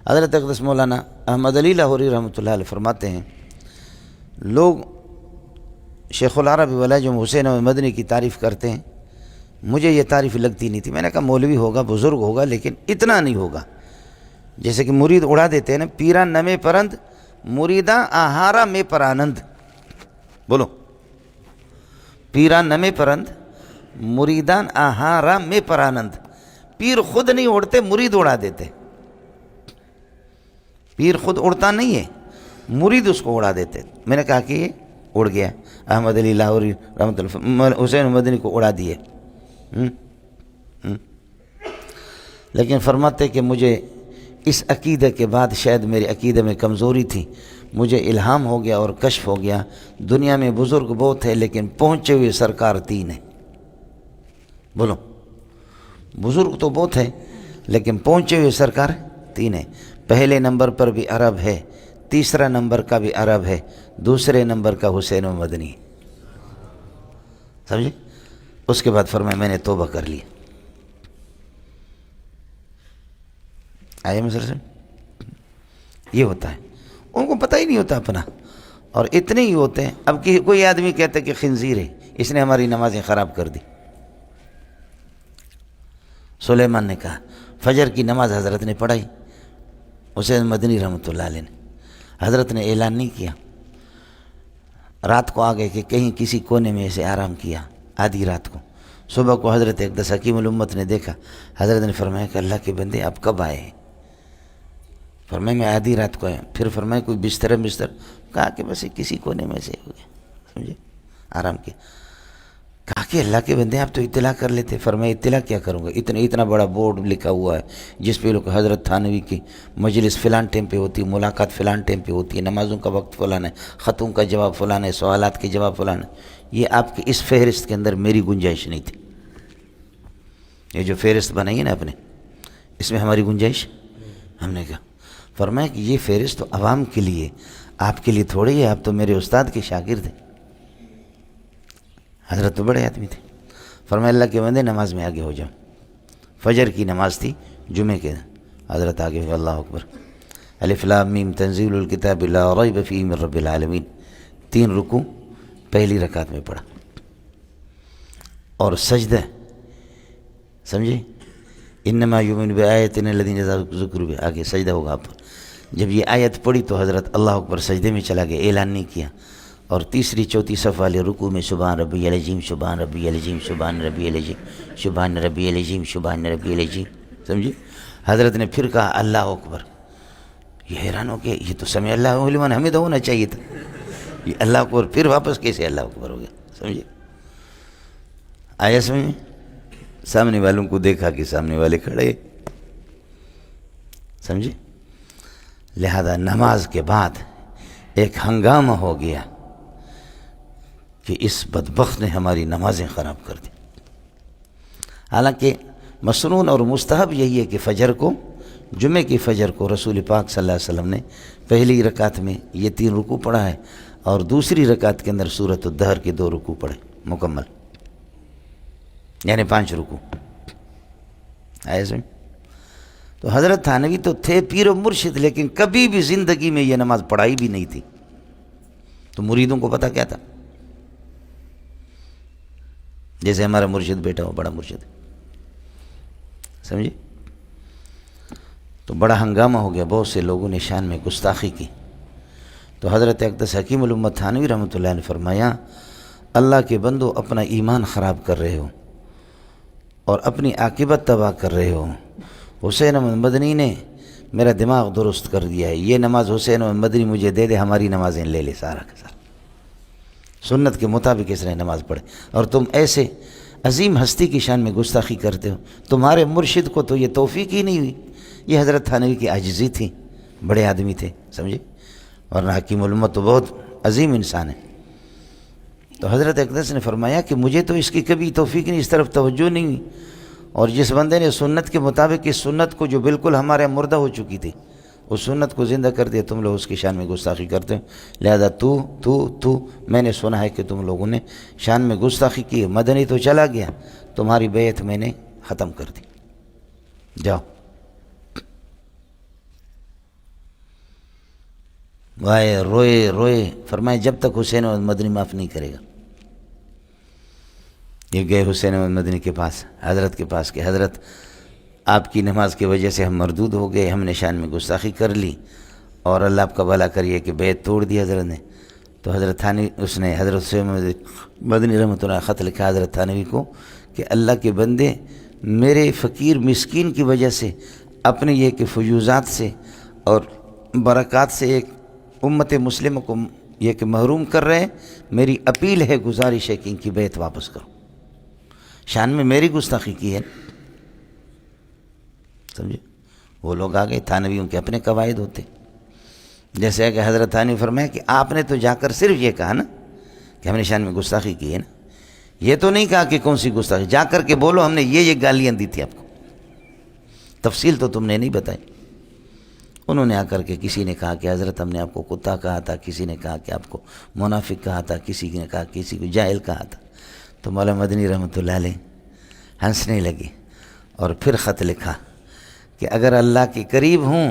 حضرت اقدس مولانا احمد علی لاہوری رحمۃ اللہ علیہ فرماتے ہیں لوگ شیخ العرب والعجم حسین احمد مدنی کی تعریف کرتے ہیں، مجھے یہ تعریف لگتی نہیں تھی۔ میں نے کہا مولوی ہوگا، بزرگ ہوگا، لیکن اتنا نہیں ہوگا۔ جیسے کہ مرید اڑا دیتے ہیں نا، پیران نمے پرند مریداں آہارا میں پرانند، بولو، پیران نمے پرند مریدان آہارا میں پرانند۔ پیر خود نہیں اڑتے، مرید اڑا دیتے۔ پیر خود اڑتا نہیں ہے، مرید اس کو اڑا دیتے۔ میں نے کہا کہ یہ اڑ گیا، احمد علی لاہوری رحمۃ اللہ حسین مدنی کو اڑا دیے۔ لیکن فرماتے کہ مجھے اس عقیدے کے بعد شاید میرے عقیدے میں کمزوری تھی، مجھے الہام ہو گیا اور کشف ہو گیا، دنیا میں بزرگ بہت ہے لیکن پہنچے ہوئے سرکار 3 ہیں۔ بولو، بزرگ تو بہت ہے لیکن پہنچے ہوئے سرکار 3 ہیں۔ پہلے نمبر پر بھی عرب ہے، تیسرا نمبر کا بھی عرب ہے، دوسرے نمبر کا حسین و مدنی، سمجھے؟ اس کے بعد فرمایا میں نے توبہ کر لی۔ آئے مصر سے یہ ہوتا ہے، ان کو پتہ ہی نہیں ہوتا اپنا، اور اتنے ہی ہوتے ہیں۔ اب کوئی آدمی کہتا ہے کہ خنزیر ہے، اس نے ہماری نمازیں خراب کر دی۔ سلیمان نے کہا، فجر کی نماز حضرت نے پڑھائی، حسین مدنی رحمۃ اللہ علیہ نے، حضرت نے اعلان نہیں کیا، رات کو آگئے کہ کہیں کسی کونے میں اسے آرام کیا آدھی رات کو۔ صبح کو حضرت اقدس حکیم الامت نے دیکھا، حضرت نے فرمایا کہ اللہ کے بندے آپ کب آئے ہیں؟ فرمایا میں آدھی رات کو آیا۔ پھر فرمایا کوئی بستر کہا کہ بس کسی کونے میں سے ہو گیا، سمجھے، آرام کیا۔ کہا کہ اللہ کے بندے آپ تو اطلاع کر لیتے۔ فرمایا اطلاع کیا کروں گا، اتنا بڑا بورڈ لکھا ہوا ہے جس پہ لوگ حضرت تھانوی کی مجلس فلان ٹائم پہ ہوتی ہے، ملاقات فلان ٹائم پہ ہوتی ہے، نمازوں کا وقت فلان ہے، خطوں کا جواب فلان ہے، سوالات کے جواب فلان ہے۔ یہ آپ کی اس فہرست کے اندر میری گنجائش نہیں تھی۔ یہ جو فہرست بنائی ہے نا آپ نے، اس میں ہماری گنجائش، ہم نے کہا، فرمایا کہ یہ فہرست تو عوام کے لیے، آپ کے لیے تھوڑی ہے، آپ تو میرے استاد کے شاگرد ہیں۔ حضرت تو بڑے آدمی تھے۔ فرمایا اللہ کے بندے نماز میں آگے ہو جاؤ۔ فجر کی نماز تھی، جمعے کے، حضرت آگے ہوئے، اللہ اکبر، الف لام میم تنزیل الکتاب لا ریب فیہ من رب العالمین، 3 رکوع پہلی رکعت میں پڑھا، اور سجدہ، سمجھے، انما یؤمن بآیاتنا الذین اذا ذکروا بها، آگے سجدہ ہوگا آپ پر۔ جب یہ آیت پڑھی تو حضرت اللہ اکبر سجدے میں چلا گیا، اعلان نہیں کیا، اور تیسری چوتھی صف والے رکوع میں سبحان ربی العظیم سبحان ربی العظیم سبحان ربی العظیم سبحان ربی العظیم سبحان ربی العظیم، سمجھے۔ حضرت نے پھر کہا اللہ اکبر، یہ حیران ہو گیا، یہ تو سمع اللہ لمن حمدہ ہونا چاہیے تھا، یہ اللہ اکبر پھر واپس کیسے اللہ اکبر ہو گیا، سمجھے۔ آیا سمجھ میں؟ سامنے والوں کو دیکھا کہ سامنے والے کھڑے، سمجھے۔ لہذا نماز کے بعد ایک ہنگامہ ہو گیا کہ اس بدبخت نے ہماری نمازیں خراب کر دی۔ حالانکہ مسنون اور مستحب یہی ہے کہ فجر کو، جمعے کی فجر کو رسول پاک صلی اللہ علیہ وسلم نے پہلی رکعت میں یہ 3 رکوع پڑھا ہے، اور دوسری رکعت کے اندر سورۃ الدہر کے 2 رکوع پڑھے مکمل، یعنی 5 رکوع۔ ایسے تو حضرت تھانوی تو تھے پیر و مرشد، لیکن کبھی بھی زندگی میں یہ نماز پڑھائی بھی نہیں تھی، تو مریدوں کو پتہ کیا تھا؟ جیسے ہمارا مرشد بیٹا ہو، بڑا مرشد، سمجھے۔ تو بڑا ہنگامہ ہو گیا، بہت سے لوگوں نے شان میں گستاخی کی۔ تو حضرت اقدس حکیم الامت تھانوی رحمۃ اللہ نے فرمایا، اللہ کے بندو اپنا ایمان خراب کر رہے ہو اور اپنی عاقبت تباہ کر رہے ہو۔ حسین احمد مدنی نے میرا دماغ درست کر دیا ہے، یہ نماز حسین احمد مدنی مجھے دے دے، ہماری نمازیں لے لے سارا کا سارا، سنت کے مطابق اس نے نماز پڑھے، اور تم ایسے عظیم ہستی کی شان میں گستاخی کرتے ہو۔ تمہارے مرشد کو تو یہ توفیق ہی نہیں ہوئی، یہ حضرت تھانوی کی عاجزی تھی، بڑے آدمی تھے، سمجھے، ورنہ حکیم الامت تو بہت عظیم انسان ہے۔ تو حضرت اقدس نے فرمایا کہ مجھے تو اس کی کبھی توفیق نہیں، اس طرف توجہ نہیں ہوئی، اور جس بندے نے سنت کے مطابق اس سنت کو جو بالکل ہمارے مردہ ہو چکی تھی، اس سنت کو زندہ کر دیا، تم لوگ اس کی شان میں گستاخی کرتے ہو۔ لہذا تو میں نے سنا ہے کہ تم لوگوں نے شان میں گستاخی کی، مدنی تو چلا گیا، تمہاری بیعت میں نے ختم کر دی، جاؤ۔ گائے روئے روئے، فرمائے جب تک حسین احمد مدنی معاف نہیں کرے گا۔ یہ گئے حسین احمد مدنی کے پاس، حضرت کے پاس کہ حضرت آپ کی نماز کی وجہ سے ہم مردود ہو گئے، ہم نے شان میں گستاخی کر لی اور اللہ آپ کا بھلا کریے کہ بیعت توڑ دی حضرت نے۔ تو حضرت تھانوی اس نے حضرت حسین احمد مدنی رحمۃ اللہ خط لکھا حضرت تھانوی کو کہ اللہ کے بندے، میرے فقیر مسکین کی وجہ سے اپنے یہ کہ فیوزات سے اور برکات سے ایک امت مسلمہ کو یہ کہ محروم کر رہے ہیں، میری اپیل ہے، گزارش ہے کہ ان کی بیعت واپس کرو، شان میں میری گستاخی کی ہے، سمجھے؟ وہ لوگ آ گئے، تھانویوں کے اپنے قواعد ہوتے، جیسے ہے کہ حضرت تھانوی فرمایا کہ آپ نے تو جا کر صرف یہ کہا نا کہ ہم نے شان میں گستاخی کی ہے نا، یہ تو نہیں کہا کہ کون سی گستاخی، جا کر کے بولو ہم نے یہ گالیاں دی تھی آپ کو، تفصیل تو تم نے نہیں بتائی۔ انہوں نے آ کر کے کسی نے کہا کہ حضرت ہم نے آپ کو کتا کہا تھا، کسی نے کہا کہ آپ کو منافق کہا تھا، کسی نے کہا کسی کو جاہل کہا تھا۔ تو مولانا مدنی رحمۃ اللہ علیہ ہنسنے لگے اور پھر خط لکھا کہ اگر اللہ کے قریب ہوں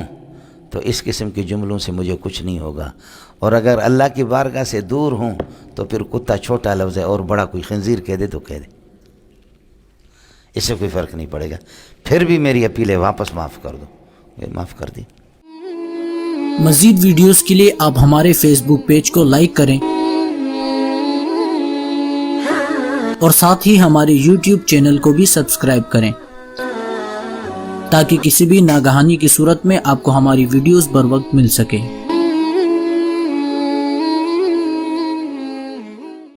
تو اس قسم کے جملوں سے مجھے کچھ نہیں ہوگا، اور اگر اللہ کی بارگاہ سے دور ہوں تو پھر کتا چھوٹا لفظ ہے اور بڑا کوئی خنزیر کہہ دے تو کہہ دے، اس سے کوئی فرق نہیں پڑے گا، پھر بھی میری اپیل ہے واپس معاف کر دو، معاف کر دی۔ مزید ویڈیوز کے لیے آپ ہمارے فیس بک پیج کو لائک کریں اور ساتھ ہی ہمارے یوٹیوب چینل کو بھی سبسکرائب کریں تاکہ کسی بھی ناگہانی کی صورت میں آپ کو ہماری ویڈیوز بر وقت مل سکے۔